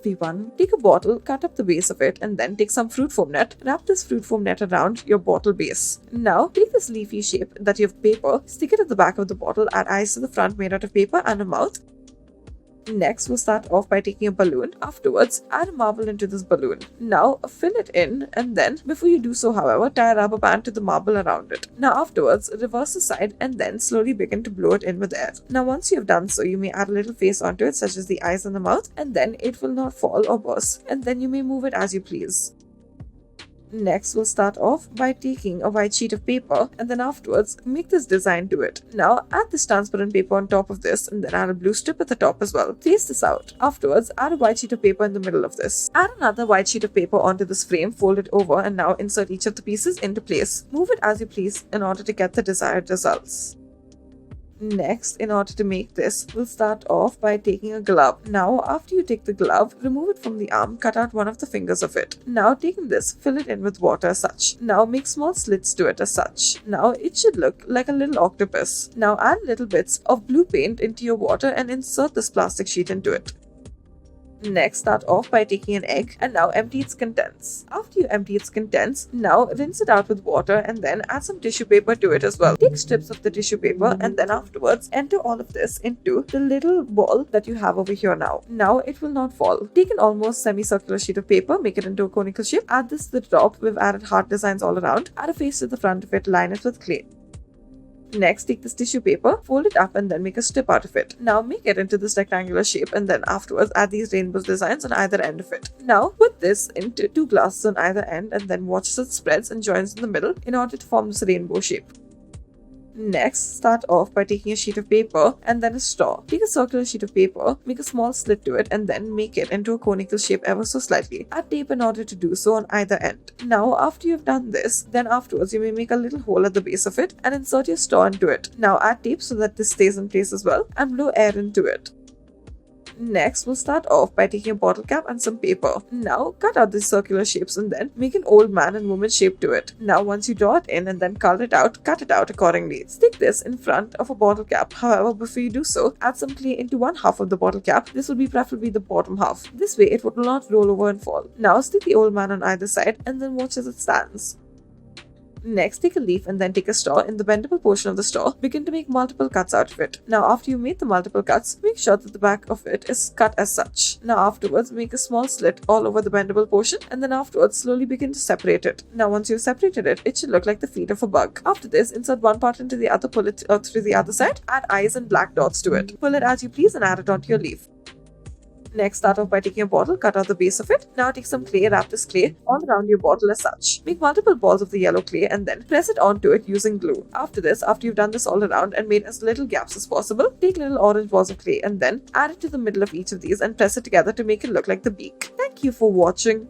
everyone, take a bottle, cut up the base of it, and then take some fruit foam net. Wrap this fruit foam net around your bottle base. Now, take this leafy shape that you have paper, stick it at the back of the bottle, add eyes to the front made out of paper and a mouth. Next, we'll start off by taking a balloon. Afterwards, add a marble into this balloon. Now, fill it in, and then, before you do so, however, tie a rubber band to the marble around it. Now, afterwards, reverse the side and then slowly begin to blow it in with air. Now, once you have done so, you may add a little face onto it, such as the eyes and the mouth, and then it will not fall or burst. And then you may move it as you please. Next, we'll start off by taking a white sheet of paper and then afterwards make this design to it. Now, add this transparent paper on top of this and then add a blue strip at the top as well. Face this out. Afterwards, add a white sheet of paper in the middle of this. Add another white sheet of paper onto this frame, fold it over, and now insert each of the pieces into place. Move it as you please in order to get the desired results. Next, in order to make this, we'll start off by taking a glove. Now, after you take the glove, remove it from the arm, cut out one of the fingers of it. Now, taking this, fill it in with water as such. Now, make small slits to it as such. Now, it should look like a little octopus. Now, add little bits of blue paint into your water and insert this plastic sheet into it. Next, start off by taking an egg and now empty its contents. After you empty its contents, now rinse it out with water and then add some tissue paper to it as well. Take strips of the tissue paper and then afterwards enter all of this into the little ball that you have over here now. Now it will not fall. Take an almost semicircular sheet of paper, make it into a conical shape, add this to the top. We've added heart designs all around. Add a face to the front of it, line it with clay. Next, take this tissue paper, fold it up and then make a strip out of it. Now make it into this rectangular shape and then afterwards add these rainbow designs on either end of it. Now put this into two glasses on either end and then watch as it spreads and joins in the middle in order to form this rainbow shape. Next, start off by taking a sheet of paper and then a straw. Take a circular sheet of paper, make a small slit to it and then make it into a conical shape ever so slightly. Add tape in order to do so on either end. Now, after you've done this, then afterwards you may make a little hole at the base of it and insert your straw into it. Now add tape so that this stays in place as well and blow air into it. Next, we'll start off by taking a bottle cap and some paper. Now, cut out these circular shapes and then make an old man and woman shape to it. Now, once you draw it in and then color it out, cut it out accordingly. Stick this in front of a bottle cap. However, before you do so, add some clay into one half of the bottle cap. This will be preferably the bottom half. This way, it will not roll over and fall. Now, stick the old man on either side and then watch as it stands. Next, take a leaf and then take a straw. In the bendable portion of the straw, begin to make multiple cuts out of it. Now, after you made the multiple cuts, make sure that the back of it is cut as such. Now, afterwards, make a small slit all over the bendable portion and then afterwards, slowly begin to separate it. Now, once you've separated it, it should look like the feet of a bug. After this, insert one part into the other, pull it through the other side, add eyes and black dots to it. Pull it as you please and add it onto your leaf. Next, start off by taking a bottle, cut out the base of it. Now take some clay, wrap this clay all around your bottle as such. Make multiple balls of the yellow clay and then press it onto it using glue. After this, after you've done this all around and made as little gaps as possible, take little orange balls of clay and then add it to the middle of each of these and press it together to make it look like the beak. Thank you for watching.